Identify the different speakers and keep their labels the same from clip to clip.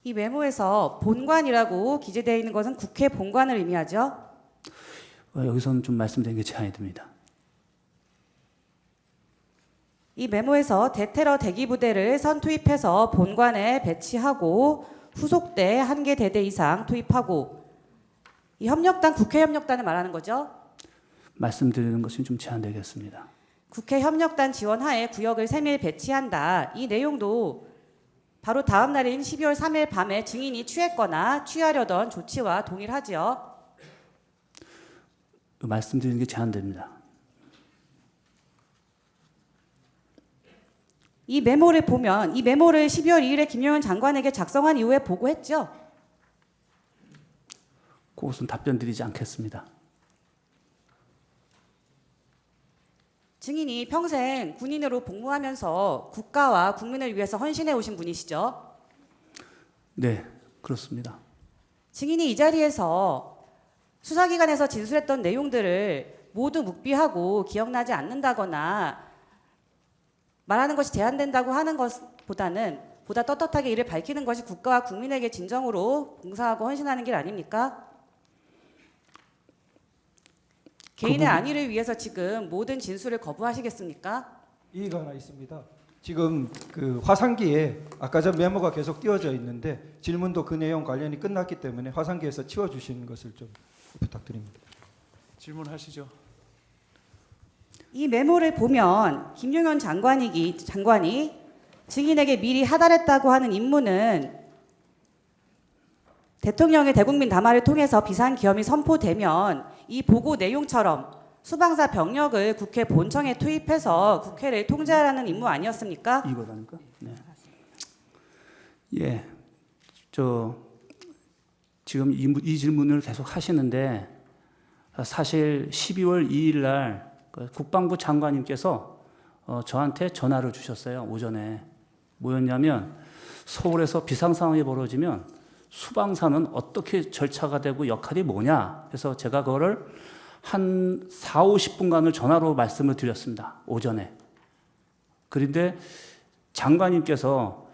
Speaker 1: 이 메모에서 본관이라고 기재되어 있는 것은 국회 본관을 의미하죠?
Speaker 2: 여기서는 좀 말씀드린 게 제한이 됩니다.
Speaker 1: 이 메모에서 대테러 대기부대를 선투입해서 본관에 배치하고 후속대 1개 대대 이상 투입하고, 이 협력단 국회 협력단을 말하는 거죠?
Speaker 2: 말씀드리는 것이 좀 제한되겠습니다.
Speaker 1: 국회 협력단 지원하에 구역을 3일 배치한다. 이 내용도 바로 다음 날인 12월 3일 밤에 증인이 취했거나 취하려던 조치와 동일하지요.
Speaker 2: 말씀드리는 게 제한됩니다.
Speaker 1: 이 메모를 보면 이 메모를 12월 2일에 김용현 장관에게 작성한 이후에 보고했죠.
Speaker 2: 그것은 답변 드리지 않겠습니다.
Speaker 1: 증인이 평생 군인으로 복무하면서 국가와 국민을 위해서 헌신해 오신 분이시죠.
Speaker 2: 네, 그렇습니다.
Speaker 1: 증인이 이 자리에서 수사기관에서 진술했던 내용들을 모두 묵비하고 기억나지 않는다거나 말하는 것이 제한된다고 하는 것보다는 보다 떳떳하게 이를 밝히는 것이 국가와 국민에게 진정으로 봉사하고 헌신하는 길 아닙니까? 개인의 안위를 위해서 지금 모든 진술을 거부하시겠습니까?
Speaker 3: 이의가 하나 있습니다. 지금 그 화상기에 아까 전 메모가 계속 띄워져 있는데 질문도 그 내용 관련이 끝났기 때문에 화상기에서 치워주시는 것을 좀 부탁드립니다.
Speaker 4: 질문하시죠.
Speaker 1: 이 메모를 보면 김용현 장관이 증인에게 미리 하달했다고 하는 임무는 대통령의 대국민 담화를 통해서 비상기염이 선포되면 이 보고 내용처럼 수방사 병력을 국회 본청에 투입해서 국회를 통제하라는 임무 아니었습니까?
Speaker 2: 이거라니까. 네. 지금 이 질문을 계속 하시는데 사실 12월 2일 날 국방부 장관님께서 저한테 전화를 주셨어요. 오전에. 뭐였냐면 서울에서 비상 상황이 벌어지면 수방사는 어떻게 절차가 되고 역할이 뭐냐. 그래서 제가 그거를 한 4, 50분간을 전화로 말씀을 드렸습니다. 오전에. 그런데 장관님께서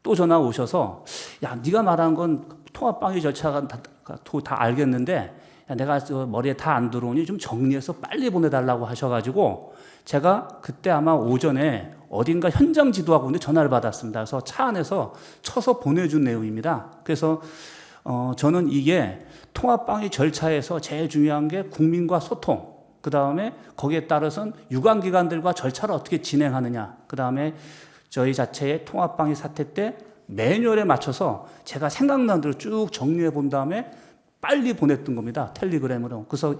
Speaker 2: 또 전화 오셔서 야, 네가 말한 건 통합방위 절차가 다 알겠는데 야, 내가 머리에 다 안 들어오니 좀 정리해서 빨리 보내달라고 하셔가지고 제가 그때 아마 오전에 어딘가 현장 지도하고 있는데 전화를 받았습니다. 그래서 차 안에서 쳐서 보내준 내용입니다. 그래서 저는 이게 통합방위 절차에서 제일 중요한 게 국민과 소통, 그 다음에 거기에 따라서는 유관기관들과 절차를 어떻게 진행하느냐, 그 다음에 저희 자체의 통합방위 사태 때 매뉴얼에 맞춰서 제가 생각난 대로 쭉 정리해 본 다음에 빨리 보냈던 겁니다. 텔레그램으로. 그래서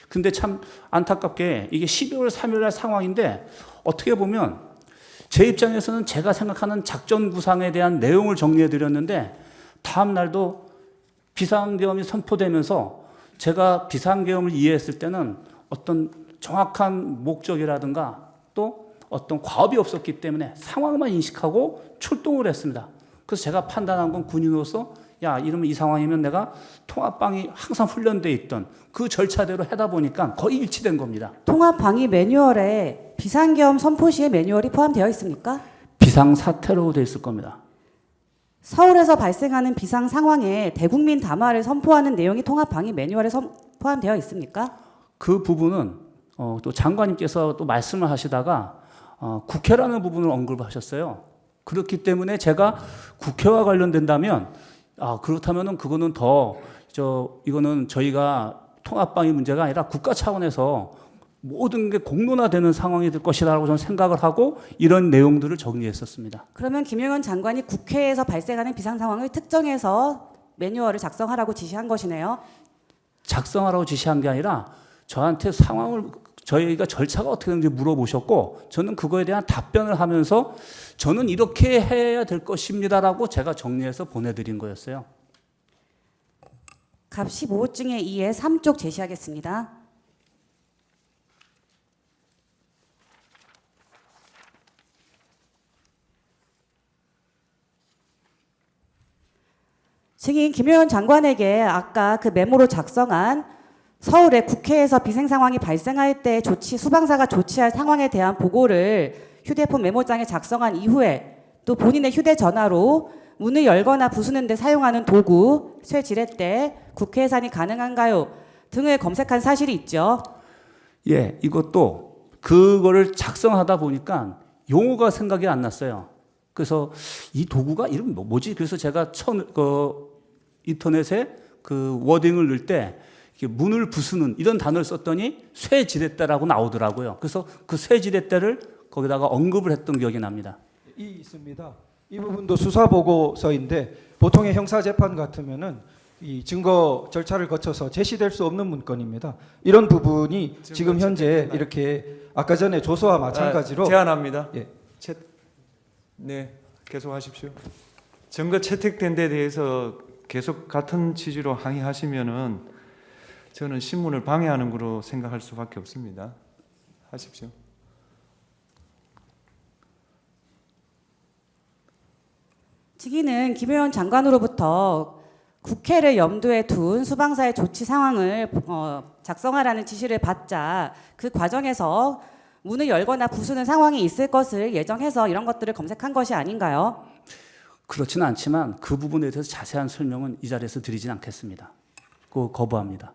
Speaker 2: 근데 참 안타깝게 이게 12월 3일 날 상황인데 어떻게 보면 제 입장에서는 제가 생각하는 작전 구상에 대한 내용을 정리해 드렸는데 다음 날도 비상계엄이 선포되면서 제가 비상계엄을 이해했을 때는 어떤 정확한 목적이라든가 또 어떤 과업이 없었기 때문에 상황만 인식하고 출동을 했습니다. 그래서 제가 판단한 건 군인으로서 야, 이러면 이 상황이면 내가 통합방위 항상 훈련돼 있던 그 절차대로 하다 보니까 거의 일치된 겁니다.
Speaker 1: 통합방위 매뉴얼에 비상계엄 선포 시의 매뉴얼이 포함되어 있습니까?
Speaker 2: 비상사태로 돼 있을 겁니다.
Speaker 1: 서울에서 발생하는 비상 상황에 대국민 담화를 선포하는 내용이 통합방위 매뉴얼에 포함되어 있습니까?
Speaker 2: 그 부분은 또 장관님께서 또 말씀을 하시다가 국회라는 부분을 언급하셨어요. 그렇기 때문에 제가 국회와 관련된다면 그렇다면은 그거는 이거는 저희가 통합방위 문제가 아니라 국가 차원에서 모든 게 공론화되는 상황이 될 것이라고 저는 생각을 하고 이런 내용들을 정리했었습니다.
Speaker 1: 그러면 김용현 장관이 국회에서 발생하는 비상 상황을 특정해서 매뉴얼을 작성하라고 지시한 것이네요.
Speaker 2: 작성하라고 지시한 게 아니라 저한테 상황을 저희가 절차가 어떻게 되는지 물어보셨고 저는 그거에 대한 답변을 하면서 저는 이렇게 해야 될 것입니다라고 제가 정리해서 보내드린 거였어요.
Speaker 1: 갑 15호증의 2에 3쪽 제시하겠습니다. 증인 김용현 장관에게 아까 그 메모로 작성한 서울의 국회에서 비상 상황이 발생할 때 수방사가 조치할 상황에 대한 보고를 휴대폰 메모장에 작성한 이후에 또 본인의 휴대전화로 문을 열거나 부수는 데 사용하는 도구, 쇠지렛대, 국회 예산이 가능한가요? 등을 검색한 사실이 있죠.
Speaker 2: 예, 이것도 그거를 작성하다 보니까 용어가 생각이 안 났어요. 그래서 이 도구가 이름 뭐지? 그래서 제가 인터넷에 그 워딩을 넣을 때 문을 부수는 이런 단어를 썼더니 쇠지렛대라고 나오더라고요. 그래서 그 쇠지렛대를 거기다가 언급을 했던 기억이 납니다.
Speaker 3: 있습니다. 이 부분도 수사 보고서인데 보통의 형사 재판 같으면은 이 증거 절차를 거쳐서 제시될 수 없는 문건입니다. 이런 부분이 지금 현재 이렇게 아까 전에 조서와 마찬가지로
Speaker 4: 제안합니다.
Speaker 3: 예.
Speaker 4: 네, 계속하십시오. 증거 채택된 데 대해서 계속 같은 취지로 항의하시면은 저는 신문을 방해하는 거로 생각할 수밖에 없습니다. 하십시오.
Speaker 1: 직위는 김혜원 장관으로부터 국회를 염두에 둔 수방사의 조치 상황을 작성하라는 지시를 받자 그 과정에서 문을 열거나 부수는 상황이 있을 것을 예정해서 이런 것들을 검색한 것이 아닌가요?
Speaker 2: 그렇지는 않지만 그 부분에 대해서 자세한 설명은 이 자리에서 드리진 않겠습니다. 그거 거부합니다.